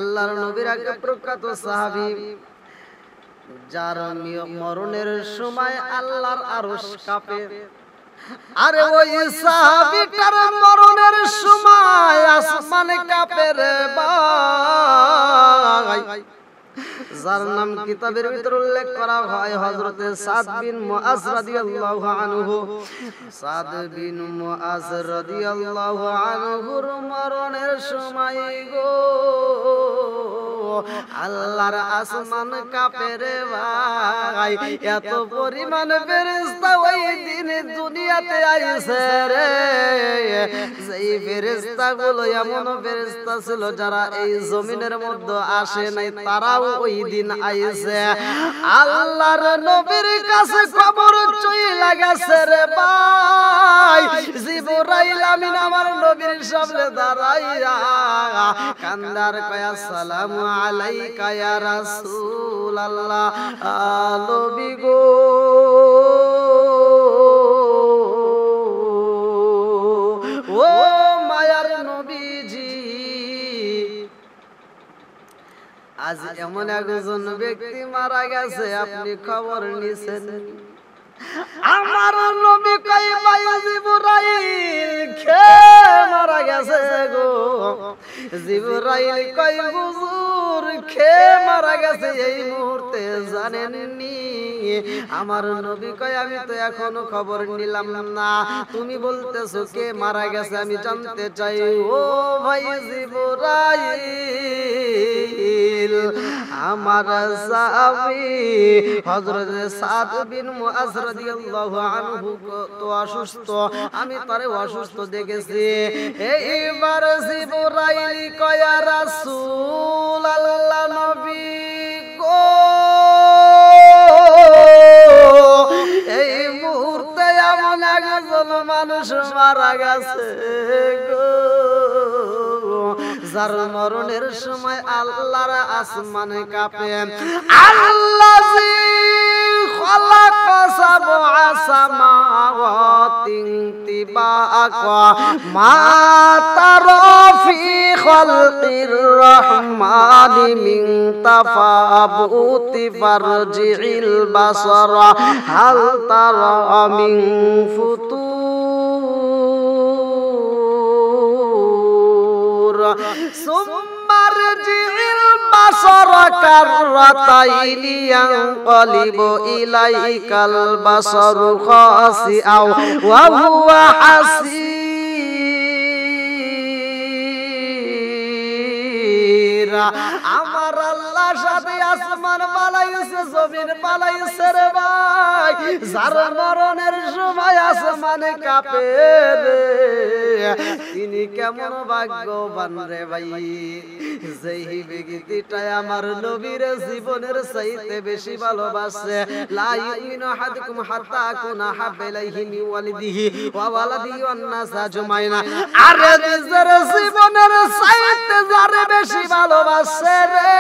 আল্লাহর নবীর আগে প্রখ্যাত সাহাবী যার মরণের সময় আল্লাহর আরশ কাঁপে। আরে ওই সাহাবীটার মরণের সময় আসমান কাঁপে রে ভাই। যার নাম কিতাবের ভিতর উল্লেখ করা হয় হযরতে সাদ বিন মুআজ রাদিয়াল্লাহু আনহু। সাদ বিন মুআজ রাদিয়াল্লাহু আনহুর মরণের সময় গো আল্লাহর আসমান কাঁপে রে ভাই। এত পরিমাণ ফেরেশতা ওই দিন দুনিয়াতে আইছে রে, যেই ফেরেশতাগুলো এমন ফেরেশতা ছিল যারা এই জমিনের মধ্যে আসে নাই, তারাও ওই দিন আইছে। আল্লাহর নবীর কাছে খবর চইলা গেছে রে ভাই। জিবরাইল আমিন আমার নবীর সামনে দাঁড়াইয়া কান্দার কয় আসসালামু আলাইকা ইয়া রাসূলুল্লাহ। নবী গো ও মায়ার নবীজি, আজ এমন একজন ব্যক্তি মারা গেছে, আপনি খবর নিছেন? আমার নবী কই ভাই জিবরাইল কে মারা গেছে গো? জিবরাইল কই হুজুর কে মারা গেছে এই মুহূর্তে জানেননি? আমার নবী কই আমি তো এখনো খবর নিলাম না, তুমি বলতেছো কে মারা গেছে আমি জানতে চাই। ও ভাই জিবরাইল, আমার সাহাবী হযরত সাদ বিন মুআজ রাদিয়াল্লাহু আনহু তো অসুস্থ, আমি তারে অসুস্থ দেখেছি। এইবার জিবরাইল কয় ইয়া রাসূলুল্লাহ নবী গো এই মুহূর্তে এমন একজন মানুষ মারা গেছে গো যার মরণের সময় আল্লাহর আসমান কাঁপে। আল্লাযী খালাকা সাবআ সামাওয়াতিন তিবাকা মা তারা ফি খালকির রহমানি মিন তাফাবুতি ফারজিল বাসারা হাল তারা মিন ফুতুর সুম্মার জিল বাসারা কাররাতাইনি ইয়ানকালিবু ইলাইকাল বাসারু খাসিআও ওয়া হুয়া হাসির। আমার আল্লাহ সাথে আসমান বানাইছে, জমিন বানাইছে রে ভাই। যার মরণের সময় আসমানে কাঁপে রে, তিনি কেমন ভাগ্যবান রে ভাই, যেই ব্যক্তিটা আমার নবীর জীবনের চাইতে বেশি ভালোবাসে। লা ইউমিনু আহাদুকুম হাত্তা আকুনা হাব্বা ইলাইহি মিন ওয়ালিদিহি ওয়া ওয়ালাদিহি ওয়ান নাস আজমাইন। আরে নিজের জীবনের চাইতে যারে বেশি ভালোবাসে রে,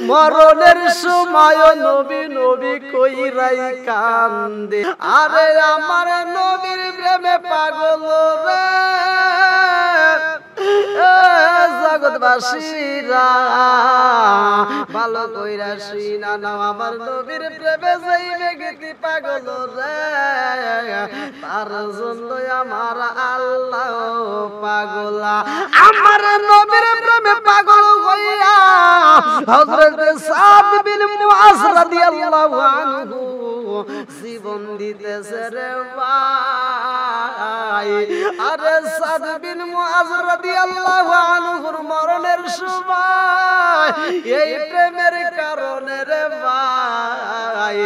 মরণের সময় নবী নবী কইরাই কান্দে। আরে আমার নবীর প্রেমে পাগল রে জগৎবাসীরা, ভালো কইরা শুনা নাও, আমার নবীর প্রেমে যেই ব্যক্তি পাগল রে, তার জন্য আমার আল্লাহ পাগল। আমার নবীর প্রেমে পাগল হইয়া হযরত সাদ বিন মুআজ রাদিয়াল্লাহু আনহু জীবন দিতেছে রে ভাই। আরে সাদ বিন মুআজ রাদিয়াল্লাহু আনহুর মরণের সময় এই প্রেমের কারণে রে ভাই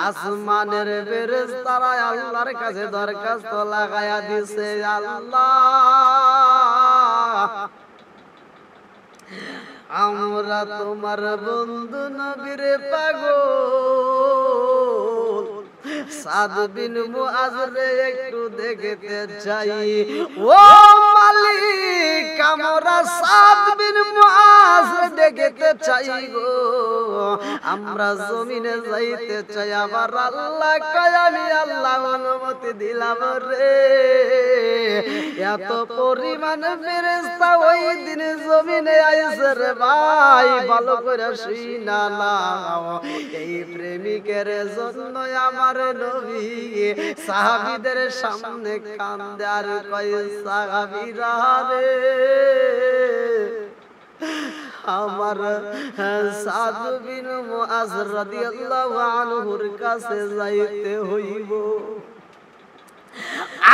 আসমানের ফেরেশতারা আল্লাহর কাছে দরখাস্ত লাগায়া দিছে, আল্লাহ আমরা তোমার বন্ধু নবীর পাগল সাদ বিন মুআজ রে একটু দেখতে চাই। ও মালিক আমরা সাদ বিন মুআজ দেখতে চাই গো, আমরা জমিনে যাইতে চাই, আবার আল্লাহ কয় আমি আল্লাহ অনুমতি দিলাম রে। এত পরিমাণ ফেরেশতা ওই দিন জমিনে আইছে রে ভাই, ভালো করে শুনা নাও। এই প্রেমিকের জন্য আমার নবী সাহাবীদের সামনে কান্দে আর কয় সাহাবীরা রে, আমার সাদ বিন মুআজ রাদিয়াল্লাহু আনহুর কাছে যাইতে হইব।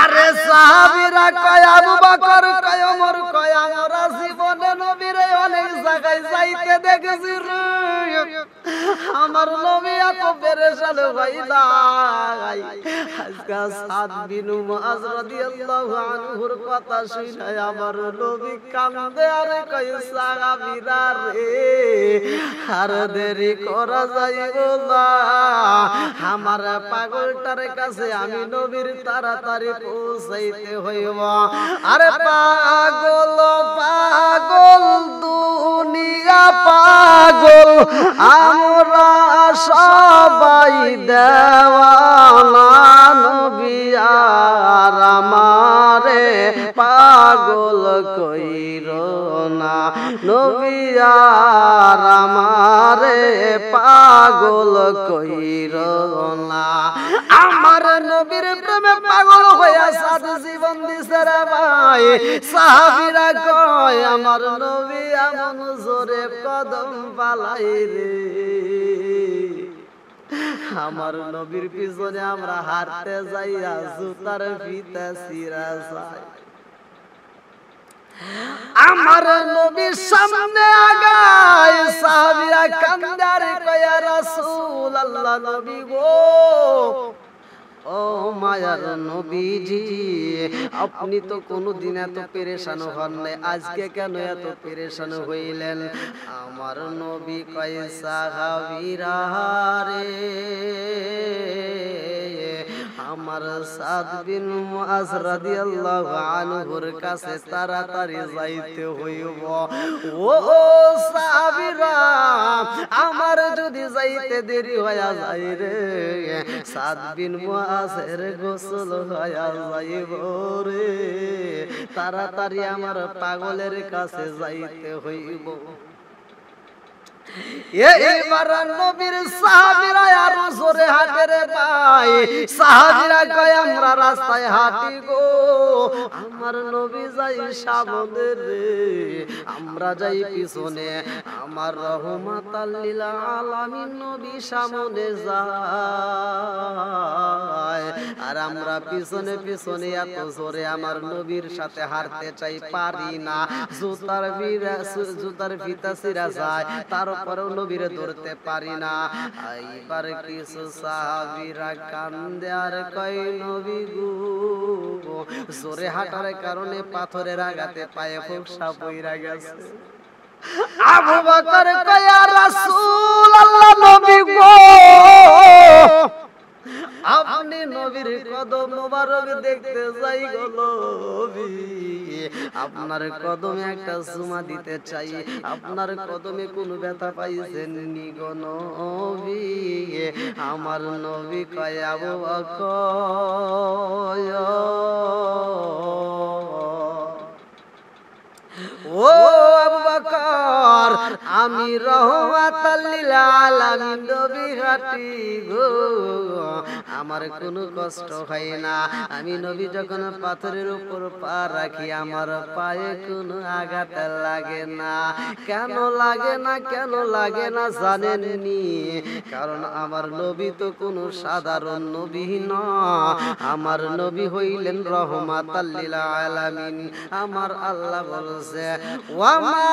আরে সাহাবীরা কয় আবু বকর কয় ওমর কয় আমরা জীবনে নবীর অনেক জায়গায় যাইতে দেখেছি রে, আমার নবী এত পেরেশান হইলা। আজকে সাদ বিন মুআজ রাদিয়াল্লাহু আনহুর কথা শুনে আমার নবী কান্দে আর কয় সাহাবীরা রে, আর দেরি করা যাইব না, আমার পাগলটার কাছে আমি নবীর তাড়াতাড়ি পৌঁছাইতে হইব। আরে পাগল পাগল দুনিয়া পাগল, আমরা সবাই দেওয়ানা, নবী আর আমারে পাগল কইরো না, নবী আর আমারে পাগল কইরো না। আমার নবীর প্রেমে পাগল হইয়া সাত জীবন দিছে রে ভাই। সাহাবীরা কয় আমার নবী এমন জোরে কদম পালাই রে, আমার নবীর পিছনে আমরা হাঁটতে যাইয়া জুতার ফিতা ছিঁড়া যায়। আমার নবীর সামনে আগায় সাহাবীরা কান্দার কয় রাসূলুল্লাহ, নবী গো, ও মায়ার নবীজি, আপনি তো কোনদিন এত পেরেশান হন নাই, আজকে কেন এত পেরেশান হইলেন? আমার নবী কয় সাহাবীরা রে, আমার সাদ বিন মুআজ রাদিয়াল্লাহু আনহুর কাছে তাড়াতাড়ি যাইতে হইব। ও সাহাবীরা, আমার যদি যাইতে দেরি হইয়া যায় রে, সাদ বিন মুআজের গোসল হইয়া যাইব রে, তাড়াতাড়ি আমার পাগলের কাছে যাইতে হইব। এইবার নবীর সাহাবীরা আরো জোরে হাঁটে রে ভাই। সাহাবীরা কয় আমরা রাস্তায় হাঁটি গো, আমার নবী যাই সামনে রে, আমরা যাই পিছনে, আমার রহমাতাল লিল আলামিন নবী সামনে যায়, আর আমরা পিছনে পিছনে এত জোরে আমার নবীর সাথে হাঁটতে চাই, পারি না, জুতার ফিতা ছিঁড়া যায়, তারপরেও নবীরে ধরতে পারি না। এইবার কিছু সাহাবীরা কান্দে আর কয় নবী গো, জোরে হাঁটার কারণে পাথরের আঘাতে পায়ে ফোকসা পইরা গেছে। আবু বকর কয় ইয়া রাসূলুল্লাহ, নবী গো, আপনি নবীর কদম মোবারক দেখতে যাই গো নবী, আপনার কদমে একটা চুমা দিতে চাই, আপনার কদমে কোন ব্যথা পাইছেন নি গো নবী? আমার নবী কয় আবু বকর, ও আবু বকর, আমি রহমাতাল লিল আলামিন নবী হাঁটি গো, আমার কোনো কষ্ট হয় না, আমি নবী যখন পাথরের উপর পা রাখি আমার পায়ে কোনো আঘাত লাগে না। কেন লাগে না, কেন লাগে না জানেননি? কারণ আমার নবী তো কোনো সাধারণ নবী না, আমার নবী হইলেন রহমাতাল লিল আলামিন। আমার আল্লাহ বলছে ওয়া মা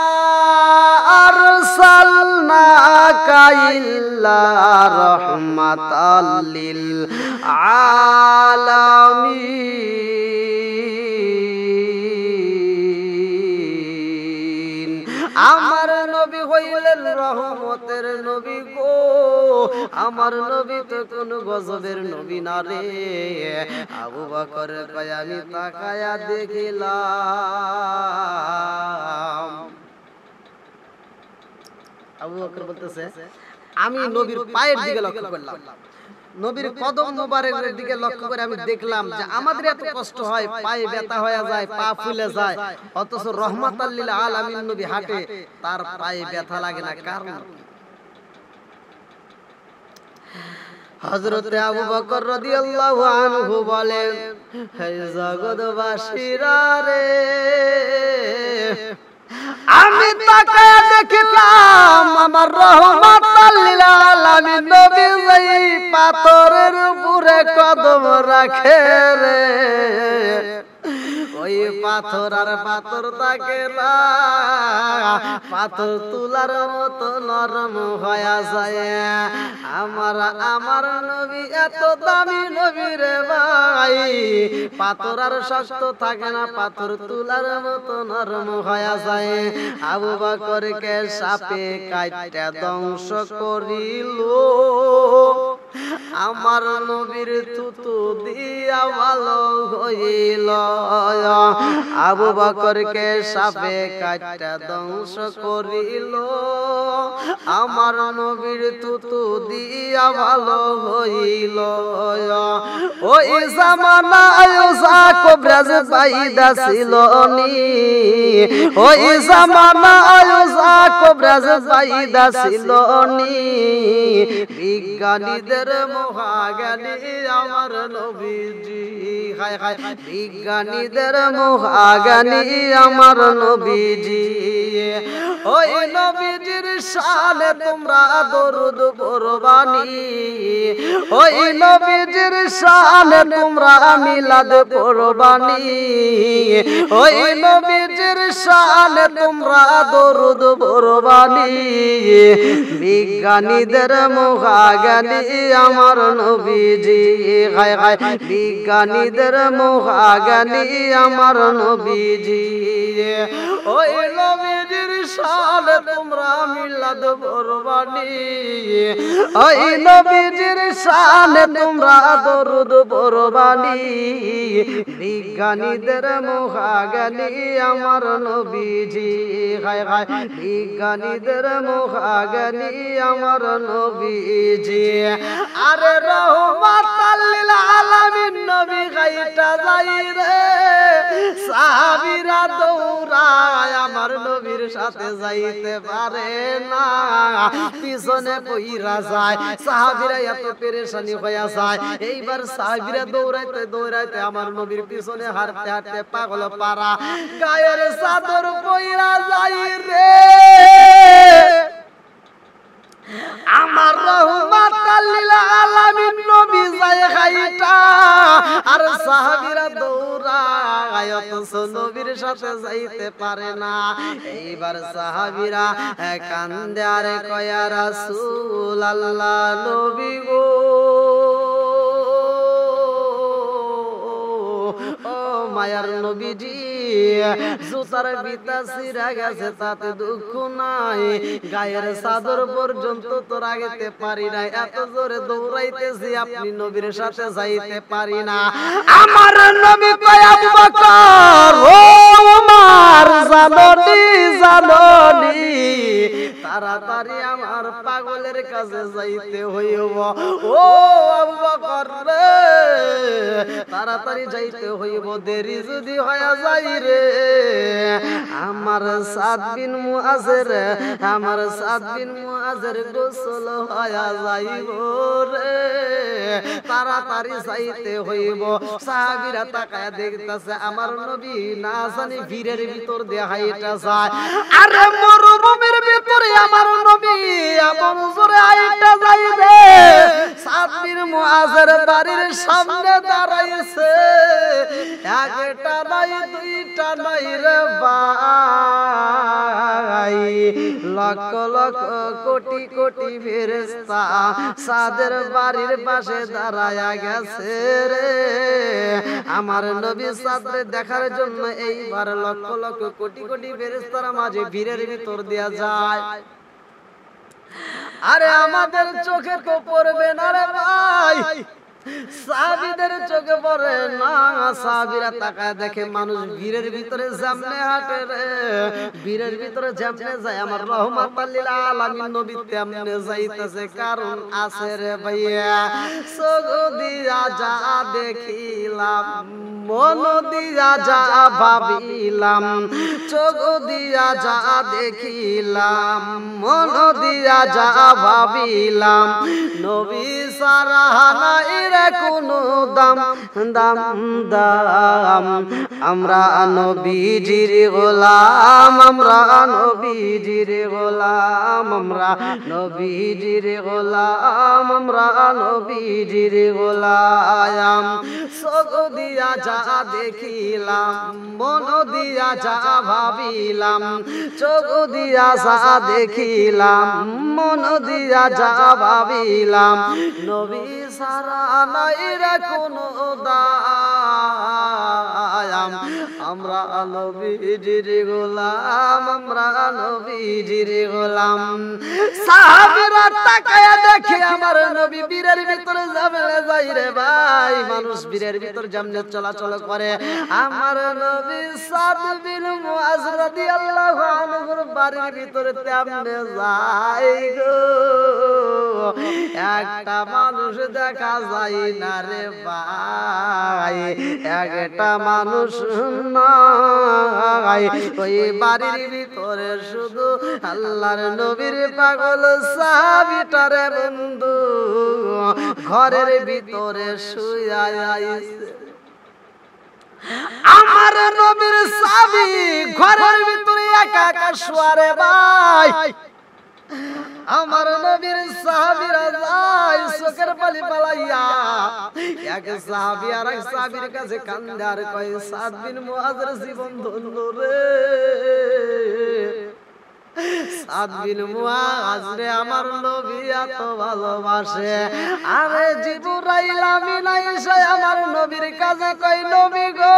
আরসালনাকা ইল্লা রাহমাতাল লিল আলামিন। আমার নবী হইলেন রহমতের নবী গো, আমার নবী তো কোন গজবের নবী না রে। আবু বকর কয় আমি তাকায়া দেখিলাম, আবু বকর বলতেছে আমি নবীর পায়ের দিকে লক্ষ্য করলাম, নবীর কদম মোবারকের দিকে লক্ষ্য করে আমি দেখলাম যে আমাদের এত কষ্ট হয়, পায়ে ব্যথা হয়ে যায়, পা ফুলে যায়, অথচ রহমাতাল লিল আলামিন নবী হাঁটে, তার পায়ে ব্যথা লাগে না। কারণ হযরতে আবু বকর রাদিয়াল্লাহু আনহু বলেন, হে জগৎবাসীরা রে, আমি তাকায় দেখলাম আমার রহমাতাল লিল আলামিন নবী যেই পাথরের উপরে কদম রাখে রে, ওই পাথর আর পাথর থাকে না, পাথর তুলার মতো নরম হয়ে যায়। আমার নবী এত দামি নবী রে ভাই, পাথর আর শক্ত থাকে না, পাথর তুলার মতো নরম হয়ে যায়। আবু বকরকে সাপে কাইটা ধ্বংস করিল, আমার নবীর থুতু দিয়া ভালো হইল। আবু বকরকে সাপে কাইটা ধ্বংস করিল, আমার নবীর থুতু দিয়া ভালো হইল। ওই জামানায় জাকবরাজ পাইদা ছিল নি, ওই জামানায় জাকবরাজ পাইদা ছিল নি, বিজ্ঞানীদের মহাজ্ঞানী আমার নবীজি, হায় হায় বিজ্ঞানীদের মহাজ্ঞানী আমার নবীজি। ওই নবীজির শানে তোমরা দরুদ পড়বানি, ওই নবীজির শানে তোমরা মিলাদ পড়বানি, ওই নবীজির শানে তোমরা দরুদ পড়বানি, বিজ্ঞানীদের মহাজ্ঞানী আমার নবীজি, হায় হায় বিজ্ঞানীদের মহাজ্ঞানী আমার নবীজি। ওই নবীজির শানে তোমরা মিলাদ পড়বানি, ওই নবীজির শানে তোমরা দরুদ পড়বানি, বিজ্ঞানীদের মহাজ্ঞানী আমার নবীজি, হায় হায় বিজ্ঞানীদের মহাজ্ঞানী আমার নবীজি। আরে রহমাতাল লিল আলামিন নবী গাইটা যাই রে, সাহাবীরা দৌড়ায় আমার নবীর সাথে যাইতে পারে না, পিছনে পইরা যায়, সাহাবীরা এত পেরেশানি হয়ে যায়। এইবার সাহাবীরা দৌড়াইতে দৌড়াইতে আমার নবীর পিছনে হাঁটতে হাঁটতে পাগল পারা, গায়ের চাদর পইরা যাই রে, আমার রহমাতাল লিল আলামিন নবী যায় হাইটা, আর সাহাবীরা দৌড়ায়, অথচ নবীর সাথে যাইতে পারে না। এইবার সাহাবীরা কান্দে আর কয়, ইয়া রাসূলুল্লাহ নবী গো, ও মায়ার নবীজি, জুতার বিতা ছিঁড়া গেছে তাতে দুঃখ নাই, গায়ের চাদর পর্যন্ত তো রাখতে পারি না, এত জোরে দৌড়াইতেছি আপনি নবীর সাথে যাইতে পারি না। আমার নবী কয়, আবু বকর ও আমার জাননি জাননি, তাড়াতাড়ি আমার পাগলের কাছে যাইতে হইব, ও আবু বকর রে তাড়াতাড়ি যাইতে হইব, দেরি যদি হয়ে যাই রে আমার সাদ বিন মুআজের, আমার সাদ বিন মুআজের গোসল হয়ে যাইব রে, তাড়াতাড়ি যাইতে হইব। সাহাবীরা তাকায় দেখতেছে আমার নবী না জানি ভিড়ের ভিতর দিয়ে হাইটা যায়, আরে মরুভূমির ভিতরে আমার নবী এমন জোরে হাইটা যায় রে, সাদ বিন মুআজের বাড়ির সামনে দাঁড়াইছে, একটা নাই দুইটা নাই রে ভাই, লক্ষ লক্ষ কোটি কোটি ফেরেশতা সাদের বাড়ির পাশে দাঁড়ায়া গেছে রে। আমার নবী সাদরে দেখার জন্য এইবার লক্ষ লক্ষ কোটি কোটি ফেরেশতার মাঝে ভিড়ের ভিতর দেয়া যায়। আরে আমাদের চোখে তো পড়বে না রে ভাই, সাহাবীদের চোখে পড়ে না। সাহাবীরা তাকায় দেখে মানুষ ভিড়ের ভিতরে সামনে হাঁটে রে, ভিড়ের ভিতরে যেমনে যায় আমার রহমাতুল লিল আলামিন নবী তেমনে যাইতেছে। কারণ আছে রে ভাইয়া, চোখ দিয়া যা দেখিলাম, মন দিয়া যা ভাবিলাম, চোখ দিয়া যা দেখিলাম, মন দিয়া যা ভাবিলাম, নবী সারা নাই রে কোনো দাম দাম দাম। আমরা নবীজির গোলাম, আমরা নবীজির গোলাম, আমরা নবীজির গোলাম, আমরা নবীজির গোলাম। চোখ দিয়া যা দেখিলাম, মন দিয়া যা ভাবিলাম, চোখ দিয়া যা দেখিলাম, মন দিয়া যা ভাবিলাম, নবী সারা নাই রে কোনো দাম। আমরা নবীজির গোলাম, আমরা নবীজির গোলাম। সাহাবীরা তাকায়া দেখে আমার নবী বীরের ভিতরে জামেলে যাই রে ভাই। মানুষ বীরের ভিতর যেমনে চলাচল করে, আমার নবী সাদ বিন মুআজ রাদিয়াল্লাহু আনহুর বাড়ির ভিতরে তেমনে যায় গো। একটা মানুষ দেখা যায় না রে ভাই, একটা মানুষ নাই ওই বাড়ির ভিতরে, শুধু আল্লাহর নবীর পাগল সাহাবীটারে বন্ধু ঘরের ভিতরে শুইয়া আইছে। আমার নবীর সাহাবী ঘরের ভিতরে একা একা শুয়ারে ভাই। আমার নবীর সাহাবীরা যায় চোখের পানি পালাইয়া, এক সাহাবী আর এক সাহাবীর কাছে কান্দে আর কয়, সাদ বিন মুআজের জীবন ধন্য রে, সাদ বিন মুআজ রে আমার নবী এত ভালোবাসে। আরে জিবরাইল আমিন আইসা আমার নবীর কাছে কয়, নবী গো,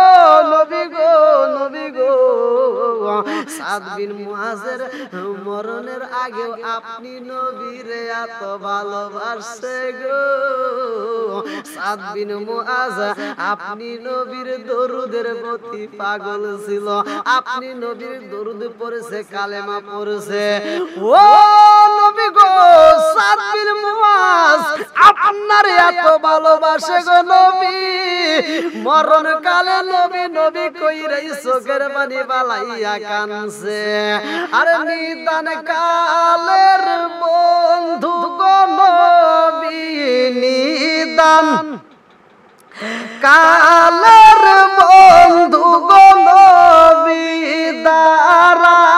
নবী গো, নবী গো, সাদ বিন মুআজের মরণের আগেও আপনি নবীরে এত ভালোবাসে গো। সাদ বিন মুআজ আপনি নবীর দরুদের প্রতি পাগল ছিল, আপনি নবীর দরুদ পড়েছে, কালেমা পড়েছে। ও নবী গো, সাদ বিন মুআজ আপনার এত ভালোবাসে গো নবী, মরণ কালে নবী নবী কইরাই চোখের পানি বালাইয়া কানছে। আর নিদান কালের বন্ধু গো নবী, নিদান কালের বন্ধু গো নবী,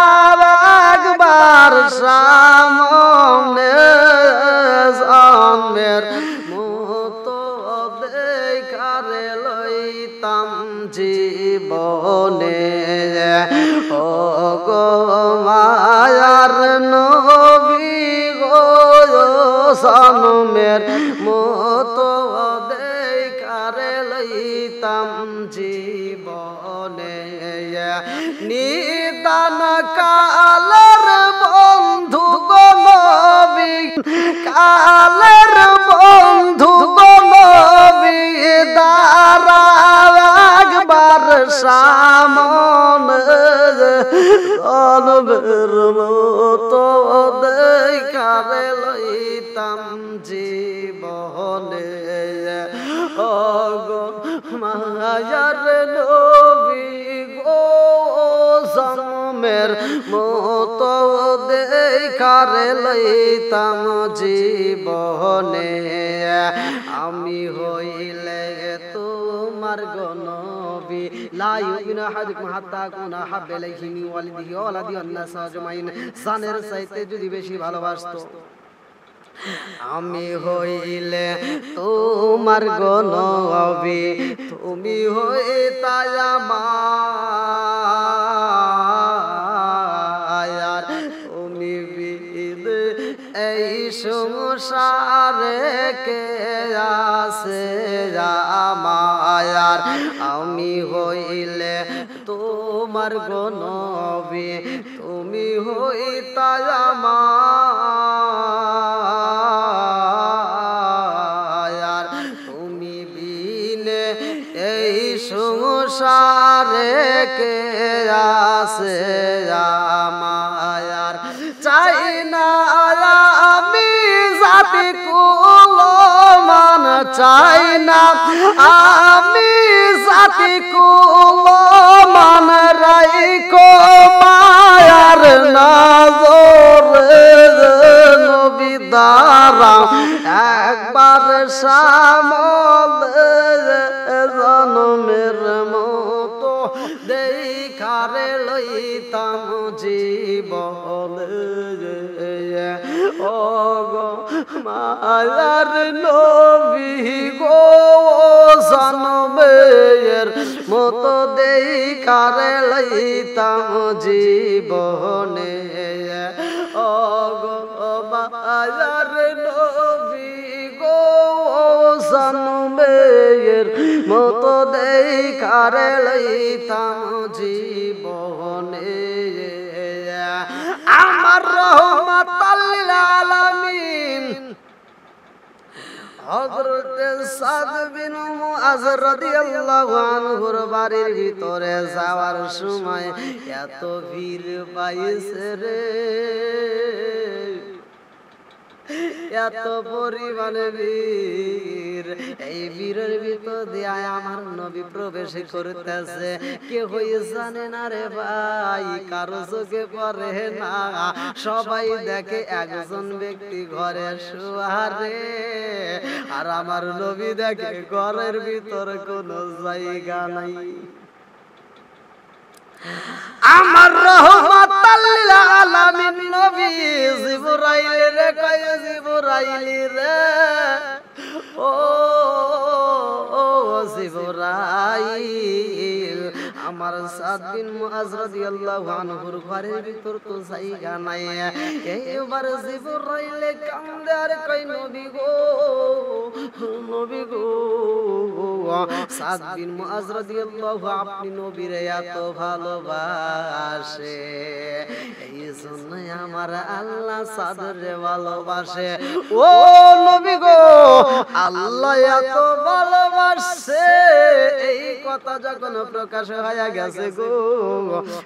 দাঁড়াবার সামনে জন্মের মতো দেখারে লইতাম জীবনে। ও গো মায়ার নবী গো, জন্মের মতো দেখারে লইতাম জীবনে। নিদান কালের বন্ধু গো নবী, কালের বন্ধু গো নবী, দাঁড়াবার সামনে জন্মের মতো দেখারে লইতাম জীবনে। ও গো মায়ার নবী গো, জন্মের মতো দেখারে লইতাম জীবনে। আমি হইলে তোমার গো নবী, লা ইউমিনু আহাদুকুম হাত্তা আকুনা হাব্বা ইলাইহি মিন ওয়ালিদিহি ওয়া ওয়ালাদিহি ওয়ান নাস আজমাইন। জানের চাইতে যদি বেশি ভালোবাসতো, আমি হইলে তোমার গো নবী, তুমি হইতাই আমার, তুমি বিদে এই সংসারে কে আছে আমার। আমি হইলে তোমার গো নবী, তুমি হইতাই আমার, তুমি কে আছে আমায়ার চাই না আমি জাতি কুলমান চাই না আমি জাতি কুলমান রাইকো মায়ার নজরে নবী দ্বারা একবার সামল জনমের মতো দেখারে লইতাম জীবন ও গো মায়ার নবী গো জনমের মতো দেখারে লইতাম জীবনে ও গো মায়ার নবী গো জনমের মতো দেখারে লইতাম জীবনে আমার রহমাতাল লিল আলামিন হযরত সাদ বিন মুআজ রাদিয়াল্লাহু আনহুর বাড়ির ভিতরে যাওয়ার সময় এত ভিড় পাইছে রে এত পরিমাণে ভিড় এই ভিড়ের ভিতর দিয়ে আমার নবী প্রবেশ করতেছে কেউই জানে না রে ভাই কারো চোখে পড়ে না সবাই দেখে একজন ব্যক্তি ঘরে শোয়া রে আর আমার নবী দেখে ঘরের ভিতর কোনো জায়গা নাই আমার রহমাতাল লিল আলামিন নবী জিবরাইল রে কয় জিবরাইল রে ও জিবরাইল আমার সাদ বিন মুআজ রাদিয়াল্লাহু আনহুর ঘরের ভিতর তো জায়গা নাই এইবার জিবরাইল কান্দে আর কয় নবী গো সাদ বিন মুআজ রাদিয়াল্লাহু আপনি নবীরে এত ভালোবাসে এই জন্য আমার আল্লাহ সাদরে ভালোবাসে ও নবী গো আল্লাহ এত ভালোবাসে এই কথা যখন প্রকাশ হয়ে গেছে গো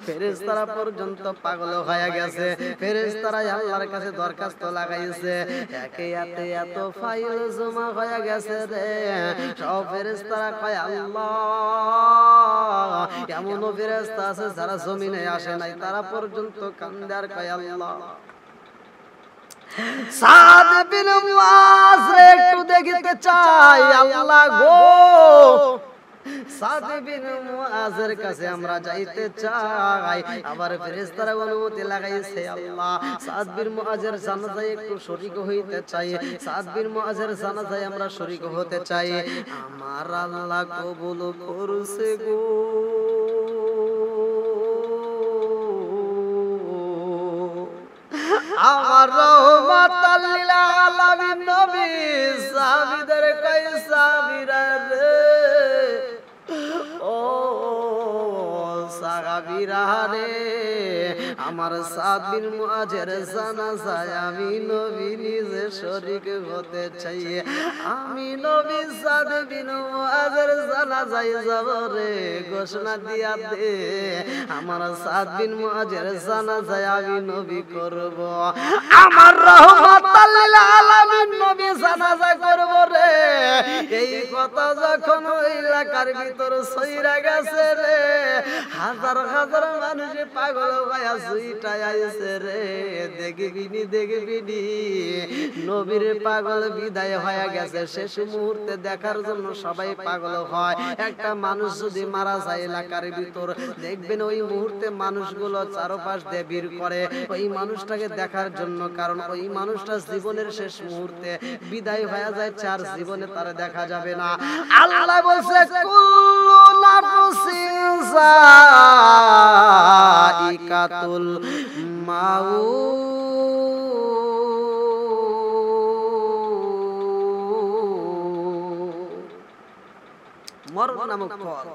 ফেরেশতারা পর্যন্ত পাগল হয়ে গেছে ফেরেশতারা আল্লাহর কাছে দরখাস্ত লাগাইছে একে এতে এত ফাইল জমা হয়ে গেছে রে সব ফেরেশতারা কয় আল্লাহ এমন ফেরেশতা আছে যারা জমিনে আসে নাই তারা পর্যন্ত কান্দে আর কয় আল্লাহ সাদ বিন মুআজ একটু দেখিতে চাই আল্লাহ গো সাদ বিন মুআজের কাছে আমরা যাইতে চাই আবার ফেরেশতারা অনুমতি লাগাইছে আল্লাহ সাদ বিন মুআজের জানাজায় একটু শরীক হইতে চাই সাদ বিন মুআজের জানাজায় আমরা শরীক হতে চাই আমার আল্লাহ কবুল করছে গো আমার রহমাতাল লিল আলামিন নবী সাহাবীদের কয় সাহাবীরা রে ও সাহাবীরা রে আমার সাদ বিন মুআজের জানাজায় আমি নবী নিজে শরীক হতে চাই আমি নবী সাদ বিন মুআজের জানাজায় যাব রে ঘোষণা দিয়া দে আমার সাদ বিন মুআজের জানাজায় আমি নবী করব আমার রহমাতাল লিল আলামিন নবী জানাজা করব রে এই কথা যখন ওই এলাকার ভিতর ছইরা গেছে রে হাজার হাজার মানুষ পাগল হয়ে ছুইটায় আইছে রে দেখবিনি নবীর পাগল বিদায় হয়ে গেছে শেষ মুহূর্তে দেখার জন্য সবাই পাগল হয় একটা মানুষ যদি মারা যায় এলাকার ভিতর দেখবেন ওই মুহূর্তে মানুষগুলো চারপাশ দিয়ে ভিড় করে ওই মানুষটাকে দেখার জন্য কারণ ওই মানুষটা জীবনের শেষ মুহূর্তে বিদায় হয়ে যায় চার জীবনে তারা দেখা যাবে না আল্লাহ বলছে কুল্লু নাফসিন যায়িকাতুল মাউত মরণ নামক ফল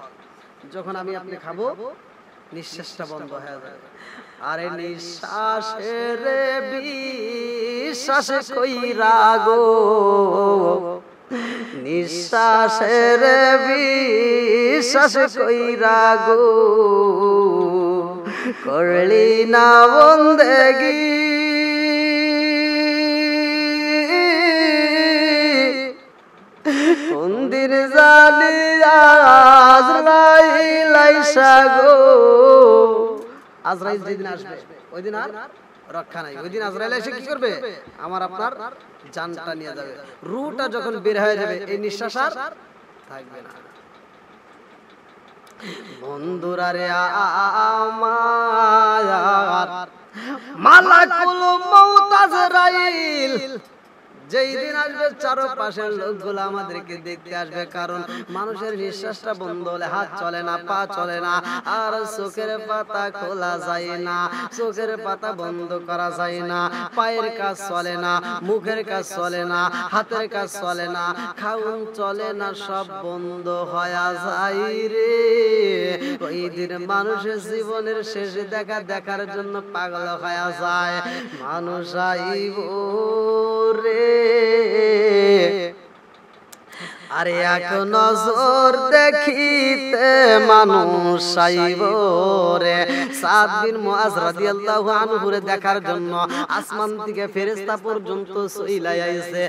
যখন আমি আপনি খাবো নিঃশ্বাসটা বন্ধ হয়ে যাবে আরে নিঃশ্বাসের বিশ্বাস কইরা গো নিঃশ্বাসের বিশ্বাস কইরা গো করলি না বন্দেগি মন্দির জানি আজরাইল আইসা গো আজরাইল যেদিন আসবে ওই দিন আর রক্ষা নাই ওই দিন আজরাইল এসে কি করবে আমার আপনার জানটা নিয়ে যাবে রূহটা যখন বের হয়ে যাবে এই নিঃশ্বাস আর থাকবে না বন্ধুরা রে আমার মালাকুল মউত আজরাইল যেই দিন আসবে চারপাশের লোকগুলো আমাদেরকে দেখতে আসবে কারণ মানুষের নিঃশ্বাসটা বন্ধ হলে হাত চলে না পা চলে না আর চোখের পাতা খোলা যায় না চোখের পাতা বন্ধ করা যায় না পায়ের কাজ চলে না মুখের কাজ চলে না হাতের কাজ চলে না খাউন চলে না সব বন্ধ হয়ে যায় রে ওই দিন মানুষের জীবনের শেষে দেখার জন্য পাগল হয়ে যায় মানুষ আইব রে আরে এক নজর দেখিতে মানুষ আইব রে সাদ বিন মুআজ রাদিয়াল্লাহু আনহু রে দেখার জন্য আসমান থেকে ফেরেশতা পর্যন্ত চইলাই আইছে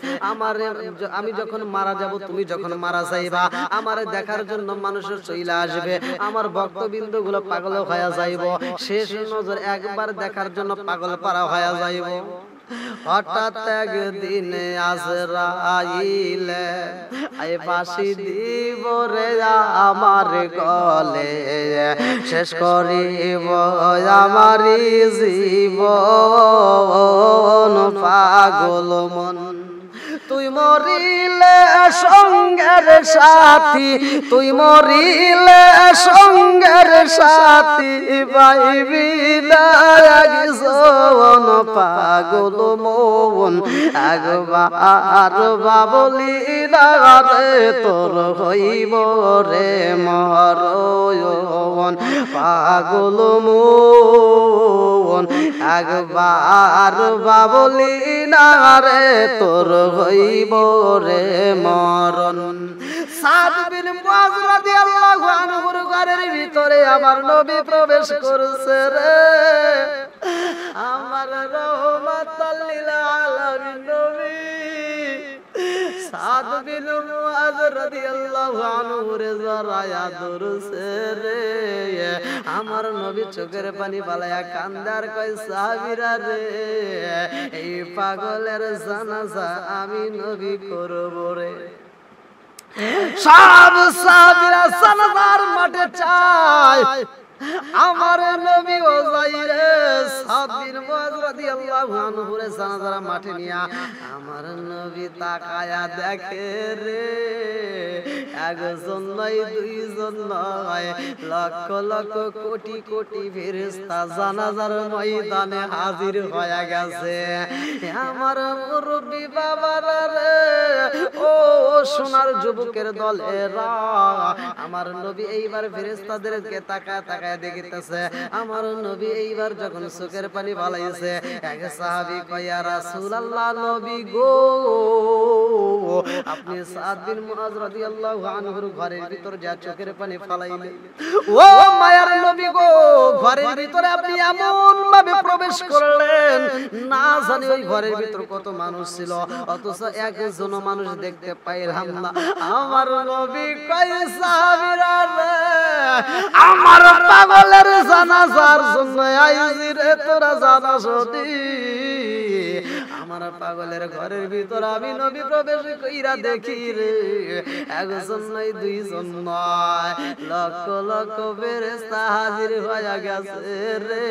আমি যখন মারা যাব তুমি যখন মারা যাইবা আমারে দেখার জন্য মানুষের চইলা আসবে আমার ভক্তবৃন্দগুলো পাগল হয়ে যাইব শেষ নজর একবার দেখার জন্য পাগল পারা হয়ে যাইব হঠাৎ একদিন আজরাইল আই ফাঁসি দিব রে আমার গলে শেষ করিব আমারি জীবন পাগল মন তুই মরিলে সঙ্গের সাথী তুই মরিলে সঙ্গের সাথী পাইবি না একজন পাগল মন একবার বাবলি না রে তোর হইব রে মরণ পাগল মন একবার বাবলি না রে তোর হইব রে মরণ সাদ বিন মুআজ রাদিয়াল্লাহু আনহুর ঘরের ভিতরে আমার নবী প্রবেশ করছে রে আমার রহমাতাল লিল আলামিন নবী সাদ বিন মুআজ রাদিয়াল্লাহু আনহু রে জরায়া ধরছে রে আমার নবী চোখের পানি বালায়া কান্দার কয় সাহাবীরা রে এই পাগলের জানাজা আমি নবী করব রে সব সাহাবীরা জানাজার মাঠে চায় আমার নবী ও যাইরে সাদ বিন মুআজ রাদিয়াল্লাহু আনহু রে জানাজার মাঠে নিয়া আমার নবী তাকায়া দেখে রে একজন নয় দুইজন নয় লক্ষ লক্ষ কোটি কোটি ফেরেশতা জানাজার ময়দানে হাজির হয়ে গেছে আমার মুরব্বি বাবারা রে ও সোনার যুবকের দলেরা আমার নবী এইবার ফেরেশতাদেরকে তাকায় দেখিতেছে আমার নবী এইবার যখন চোখের পানি বালাইছে এক সাহাবী কয় ইয়া রাসূলুল্লাহ নবী গো আপনি সাদ বিন মুআজ রাদিয়াল্লাহু আনহুর ঘরের ভিতর যা চোখের পানি ফালাইলেন ও মায়ার নবী গো ঘরের ভিতরে আপনি এমন ভাবে প্রবেশ করলেন না জানি ওই ঘরের ভিতর কত মানুষ ছিল অথচ একজন মানুষ দেখতে পাইলাম না আমার নবী কয় সাহাবীরা রে আমার পাগলের জানাজার জন্য আইছি রে তোরা জানাসনি আমার পাগলের ঘরের ভিতর আমি নবী প্রবেশ কইরা দেখি রে একজন নয় দুইজন নয় লক্ষ লক্ষ ফেরেশতা হাজির হয়ে গেছে রে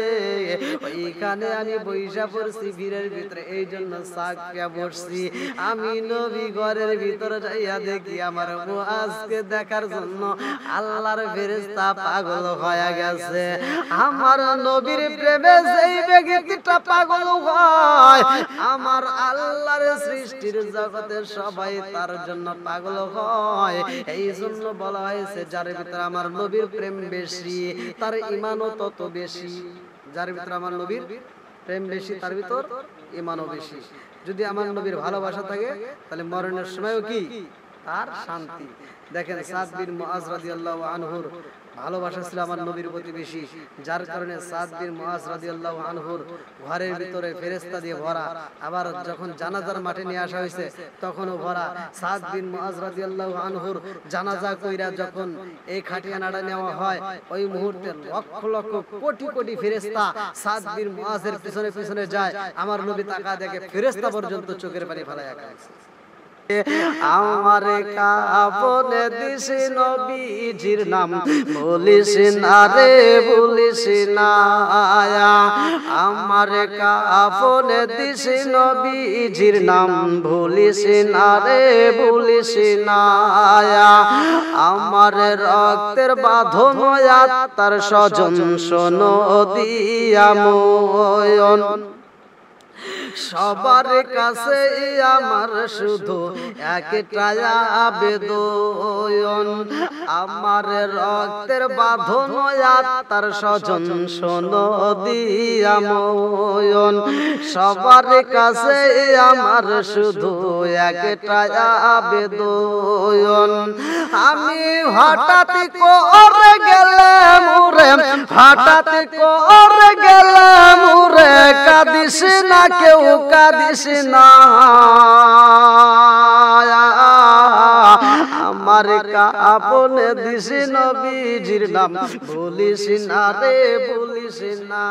ওইখানে আমি বইসা পড়ছি ভিড়ের ভিতরে এই জন্য সাকিয়া বসছি আমি নবী ঘরের ভিতরে যাইয়া দেখি আমার মুআজকে দেখার জন্য আল্লাহর ফেরেশতা পাগল হয়ে গেছে আমার নবীর প্রেমে যেই ব্যক্তিটা পাগল হয় আমার আল্লাহর সৃষ্টির জগতে সবাই তার জন্য পাগল হয় এই জন্য বলা হয়েছে যার ভিতরে আমার নবীর প্রেম বেশি তার ঈমানও তত বেশি যার ভিতরে আমার নবীর প্রেম বেশি তার ভিতর ঈমানও বেশি। যদি আমার নবীর ভালোবাসা থাকে তাহলে মরণের সময়ও কি তার শান্তি। দেখেন সাদ বিন মুআজ রাদিয়াল্লাহু আনহুর ভালোবাসা ছিল আমার নবীর প্রতি বেশি, যার কারণে সাদ বিন মুআজ রাদিয়াল্লাহু আনহুর ঘরের ভিতরে ফেরেশতা দিয়ে ভরা। আবার যখন জানাজার মাঠে নিয়ে আসা হয়েছে তখনও ভরা। সাদ বিন মুআজ রাদিয়াল্লাহু আনহুর জানাজা কইরা যখন এই খাটিয়ানাটা নেওয়া হয়, ওই মুহূর্তে লক্ষ লক্ষ কোটি কোটি ফেরেশতা সাদ বিন মুআজের পিছনে পিছনে যায়। আমার নবী তাকায় দেখে ফেরেশতা পর্যন্ত চোখের পানি ফেলায়া কাঁদছে। আমার কাপনে দিস নবীজির নাম বলিস না রে বলিস না, আমার কাপনে দিস নবীজির নাম বলিস না রে বলিস না, আমার রক্তের বাঁধন তার স্বজন শোনো দিয়া ময়ন, সবার কাছে আমার শুধু একটাই আবেদন, আমার রক্তের বাঁধন তার স্বজন শোনো দিয়া ময়ন, সবার কাছে আমার শুধু একটাই আবেদন, আমি হঠাৎ করে গেলাম রে, হঠাৎ করে গেলাম রে, কাঁদিস না কেউ কাঁদিস না, আমার কাপনে দিস নবীজির নাম বলিস না রে বলিস না,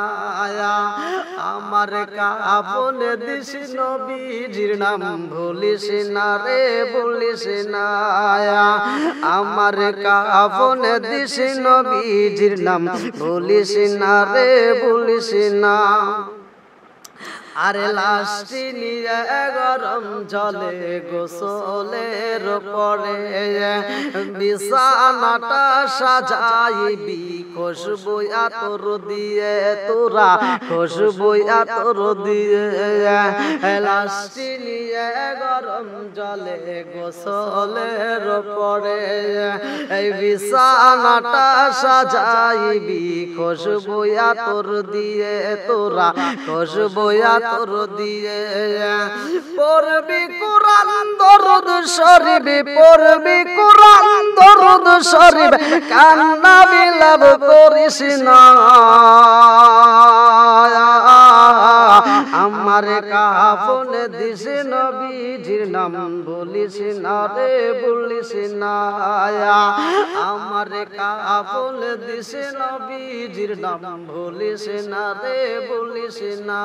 আমার কাপনে দিস নবীজির নাম বলিস না রে বলিস না, আমার কাপনে দিস নবীজির নাম বলিস না রে বলিস না। আরে লাশটি নিয়ে গরম জলে গোসলের পরে বিছানাটা সাজাইবি খুশবু আতর দিয়ে, তোরা খুশবু আতর দিয়ে, লাশটি নিয়ে গরম জলে গোসলের পরে এই বিছানাটা সাজাইবি খুশবু আতর দিয়ে, তোরা খুশবু তোর দিয়ে, পড়বি কুরআন দরুদ শরীফ, পড়বি কুরআন দরুদ শরীফ, কান্না বিলাপ করিস না, আমার কাফনে দিস নবীজির নাম বলিস না রে বলিস না, আমার কাফনে দিস নবীজির নাম বলিস না রে বলিস না।